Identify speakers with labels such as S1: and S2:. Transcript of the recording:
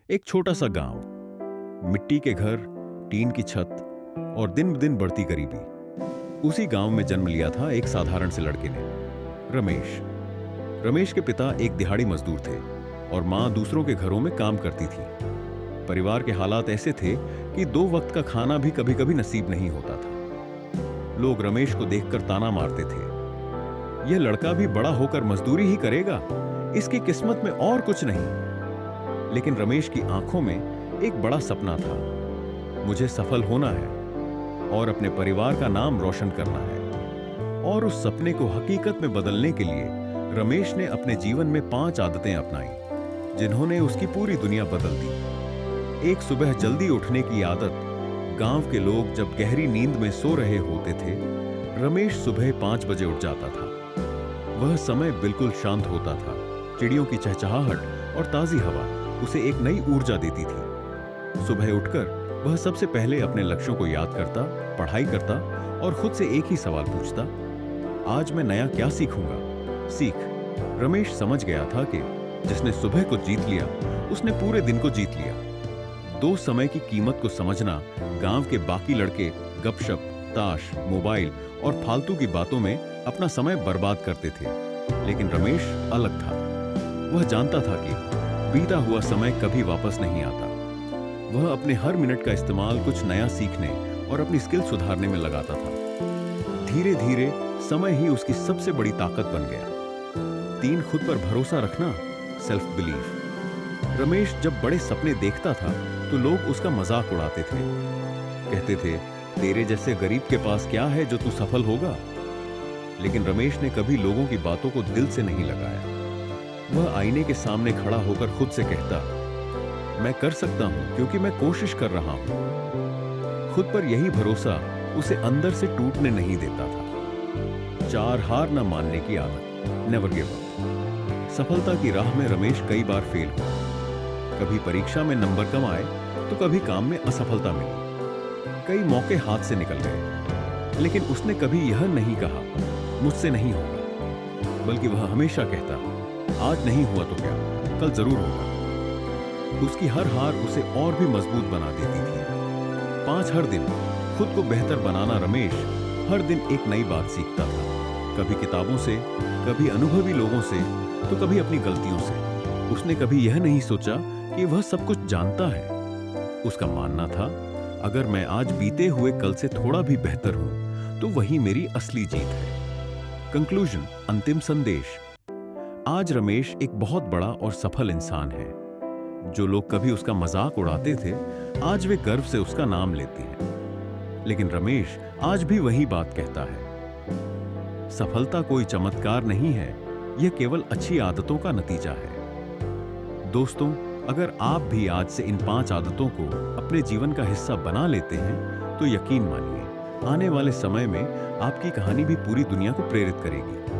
S1: एक छोटा सा गांव, मिट्टी के घर, टीन की छत और दिन ब दिन बढ़ती गरीबी। उसी गांव में जन्म लिया था एक साधारण से लड़के ने, रमेश। रमेश के पिता एक दिहाड़ी मजदूर थे और मां दूसरों के घरों में काम करती थी। परिवार के हालात ऐसे थे कि दो वक्त का खाना भी कभी कभी नसीब नहीं होता था। लोग रमेश को देखकर ताना मारते थे, यह लड़का भी बड़ा होकर मजदूरी ही करेगा, इसकी किस्मत में और कुछ नहीं। लेकिन रमेश की आंखों में एक बड़ा सपना था, मुझे सफल होना है और अपने परिवार का नाम रोशन करना है। और उस सपने को हकीकत में बदलने के लिए रमेश ने अपने जीवन में 5 आदतें अपनाई, जिन्होंने उसकी पूरी दुनिया बदल दी। एक सुबह जल्दी उठने की आदत। गांव के लोग जब गहरी नींद में सो रहे होते थे, रमेश सुबह 5 बजे उठ जाता था। वह समय बिल्कुल शांत होता था। चिड़ियों की चहचहाहट और ताजी हवा उसे एक नई ऊर्जा देती थी। सुबह उठकर वह सबसे पहले अपने लक्ष्यों को याद करता, पढ़ाई करता और खुद से एक ही सवाल पूछता, आज मैं नया क्या सीखूंगा। सीख। रमेश समझ गया था कि जिसने सुबह को जीत लिया, उसने पूरे दिन को जीत लिया। दो समय की कीमत को समझना। गांव के बाकी लड़के गपशप, ताश, मोबाइल और फालतू की बातों में अपना समय बर्बाद करते थे, लेकिन रमेश अलग था। वह जानता था कि बीता हुआ समय कभी वापस नहीं आता। वह अपने हर मिनट का इस्तेमाल कुछ नया सीखने और अपनी स्किल सुधारने में लगाता था। धीरे धीरे समय ही उसकी सबसे बड़ी ताकत बन गया। 3, खुद पर भरोसा रखना, सेल्फ बिलीफ। रमेश जब बड़े सपने देखता था तो लोग उसका मजाक उड़ाते थे। कहते थे, तेरे जैसे गरीब के पास क्या है जो तू सफल होगा। लेकिन रमेश ने कभी लोगों की बातों को दिल से नहीं लगाया। वह आईने के सामने खड़ा होकर खुद से कहता, मैं कर सकता हूं क्योंकि मैं कोशिश कर रहा हूं। खुद पर यही भरोसा उसे अंदर से टूटने नहीं देता था। 4, हार न मानने की आदत, नेवर गिव अप। सफलता की राह में रमेश कई बार फेल हुआ। कभी परीक्षा में नंबर कम आए तो कभी काम में असफलता मिली। कई मौके हाथ से निकल गए, लेकिन उसने कभी यह नहीं कहा, मुझसे नहीं होगा, बल्कि वह हमेशा कहता, आज नहीं हुआ तो क्या, कल जरूर होगा। उसकी हर हार उसे और भी मजबूत बना देती थी। 5, हर दिन खुद को बेहतर बनाना। रमेश हर दिन एक नई बात सीखता था, कभी किताबों से, कभी अनुभवी लोगों से, तो कभी अपनी गलतियों से। उसने कभी यह नहीं सोचा कि वह सब कुछ जानता है। उसका मानना था, अगर मैं आज बीते हुए कल से थोड़ा भी बेहतर हूं तो वही मेरी असली जीत है। कंक्लूजन, अंतिम संदेश। आज रमेश एक बहुत बड़ा और सफल इंसान है। जो लोग कभी उसका मजाक उड़ाते थे, आज वे गर्व से उसका नाम लेते हैं। लेकिन रमेश आज भी वही बात कहता है, सफलता कोई चमत्कार नहीं है, यह केवल अच्छी आदतों का नतीजा है। दोस्तों, अगर आप भी आज से इन 5 आदतों को अपने जीवन का हिस्सा बना लेते हैं तो यकीन मानिए, आने वाले समय में आपकी कहानी भी पूरी दुनिया को प्रेरित करेगी।